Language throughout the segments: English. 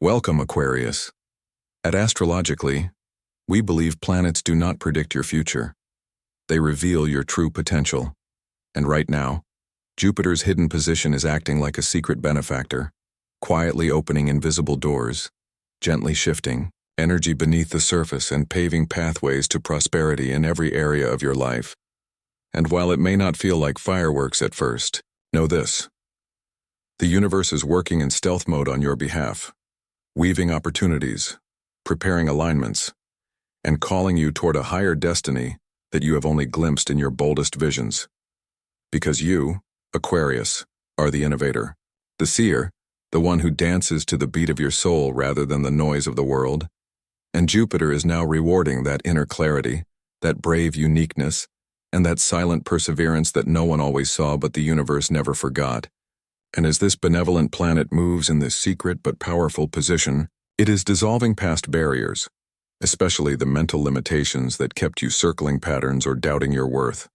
Welcome, Aquarius. At Astrologically, we believe planets do not predict your future. They reveal your true potential. And right now, Jupiter's hidden position is acting like a secret benefactor, quietly opening invisible doors, gently shifting energy beneath the surface and paving pathways to prosperity in every area of your life. And while it may not feel like fireworks at first, know this: the universe is working in stealth mode on your behalf, weaving opportunities, preparing alignments, and calling you toward a higher destiny that you have only glimpsed in your boldest visions. Because you, Aquarius, are the innovator, the seer, the one who dances to the beat of your soul rather than the noise of the world. And Jupiter is now rewarding that inner clarity, that brave uniqueness, and that silent perseverance that no one always saw but the universe never forgot. And as this benevolent planet moves in this secret but powerful position, it is dissolving past barriers, especially the mental limitations that kept you circling patterns or doubting your worth.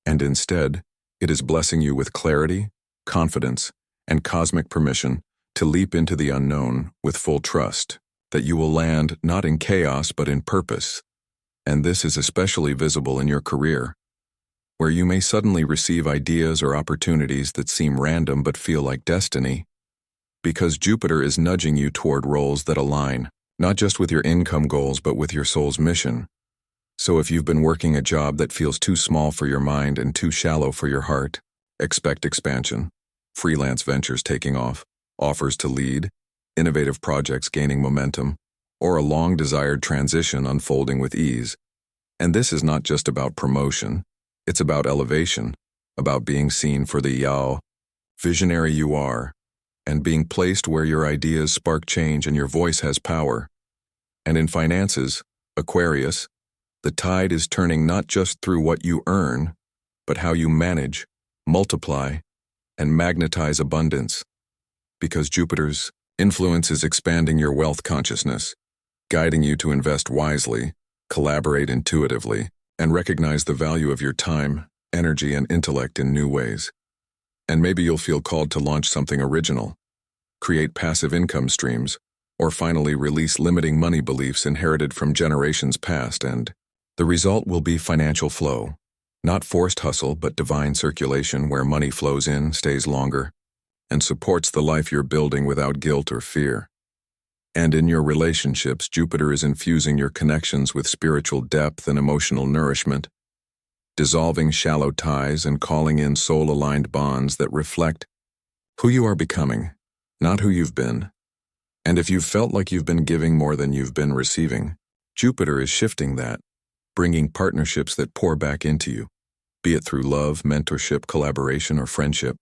And instead, it is blessing you with clarity, confidence, and cosmic permission to leap into the unknown with full trust that you will land not in chaos but in purpose. And this is especially visible in your career, where you may suddenly receive ideas or opportunities that seem random but feel like destiny, because Jupiter is nudging you toward roles that align, not just with your income goals but with your soul's mission. So if you've been working a job that feels too small for your mind and too shallow for your heart, expect expansion, freelance ventures taking off, offers to lead, innovative projects gaining momentum, or a long-desired transition unfolding with ease. And this is not just about promotion. It's about elevation, about being seen for the visionary you are, and being placed where your ideas spark change and your voice has power. And in finances, Aquarius, the tide is turning not just through what you earn, but how you manage, multiply, and magnetize abundance. Because Jupiter's influence is expanding your wealth consciousness, guiding you to invest wisely, collaborate intuitively, and recognize the value of your time, energy, and intellect in new ways. And maybe you'll feel called to launch something original, create passive income streams, or finally release limiting money beliefs inherited from generations past, and the result will be financial flow, not forced hustle but divine circulation where money flows in, stays longer, and supports the life you're building without guilt or fear. And in your relationships, Jupiter is infusing your connections with spiritual depth and emotional nourishment, dissolving shallow ties and calling in soul-aligned bonds that reflect who you are becoming, not who you've been. And if you've felt like you've been giving more than you've been receiving, Jupiter is shifting that, bringing partnerships that pour back into you, be it through love, mentorship, collaboration, or friendship.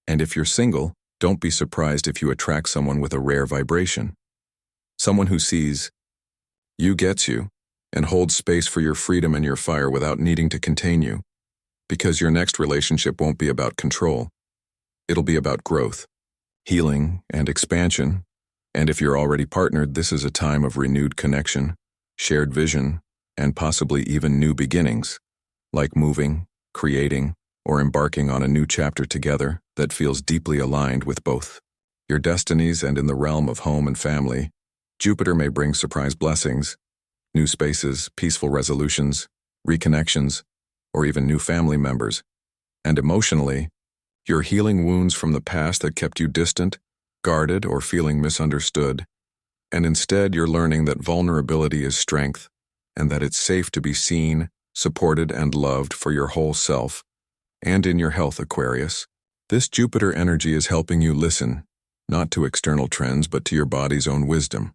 And if you're single, don't be surprised if you attract someone with a rare vibration. Someone who sees you, gets you, and holds space for your freedom and your fire without needing to contain you. Because your next relationship won't be about control. It'll be about growth, healing, and expansion. And if you're already partnered, this is a time of renewed connection, shared vision, and possibly even new beginnings, like moving, creating, or embarking on a new chapter together that feels deeply aligned with both your destinies. And in the realm of home and family, Jupiter may bring surprise blessings, new spaces, peaceful resolutions, reconnections, or even new family members. And emotionally, you're healing wounds from the past that kept you distant, guarded, or feeling misunderstood. And instead, you're learning that vulnerability is strength, and that it's safe to be seen, supported, and loved for your whole self. And in your health, Aquarius, this Jupiter energy is helping you listen, not to external trends, but to your body's own wisdom,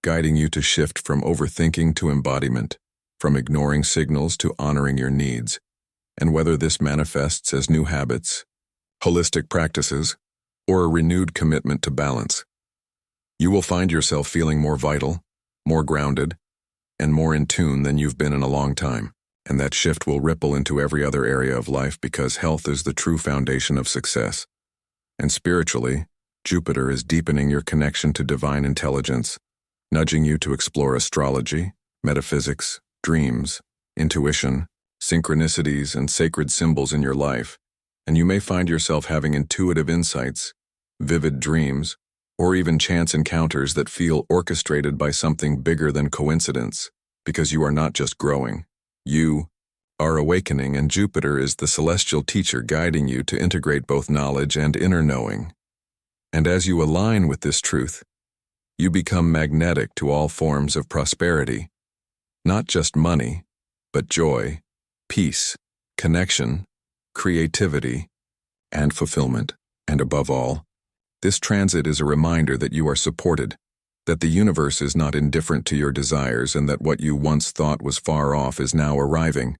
guiding you to shift from overthinking to embodiment, from ignoring signals to honoring your needs. And whether this manifests as new habits, holistic practices, or a renewed commitment to balance, you will find yourself feeling more vital, more grounded, and more in tune than you've been in a long time. And that shift will ripple into every other area of life because health is the true foundation of success. And spiritually, Jupiter is deepening your connection to divine intelligence, nudging you to explore astrology, metaphysics, dreams, intuition, synchronicities, and sacred symbols in your life. And you may find yourself having intuitive insights, vivid dreams, or even chance encounters that feel orchestrated by something bigger than coincidence, because you are not just growing. You are awakening, and Jupiter is the celestial teacher guiding you to integrate both knowledge and inner knowing. And as you align with this truth, you become magnetic to all forms of prosperity, not just money, but joy, peace, connection, creativity, and fulfillment. And above all, this transit is a reminder that you are supported, that the universe is not indifferent to your desires, and that what you once thought was far off is now arriving.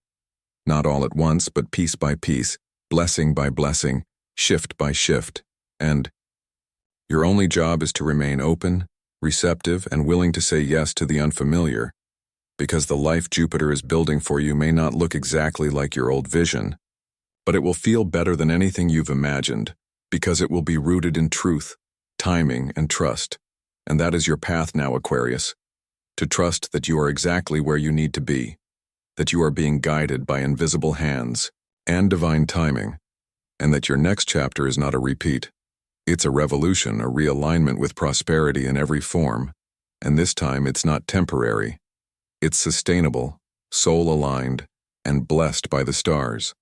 Not all at once, but piece by piece, blessing by blessing, shift by shift. And your only job is to remain open, receptive, and willing to say yes to the unfamiliar, because the life Jupiter is building for you may not look exactly like your old vision, but it will feel better than anything you've imagined, because it will be rooted in truth, timing, and trust. And that is your path now, Aquarius. To trust that you are exactly where you need to be, that you are being guided by invisible hands and divine timing, and that your next chapter is not a repeat. It's a revolution, a realignment with prosperity in every form, and this time it's not temporary. It's sustainable, soul-aligned, and blessed by the stars.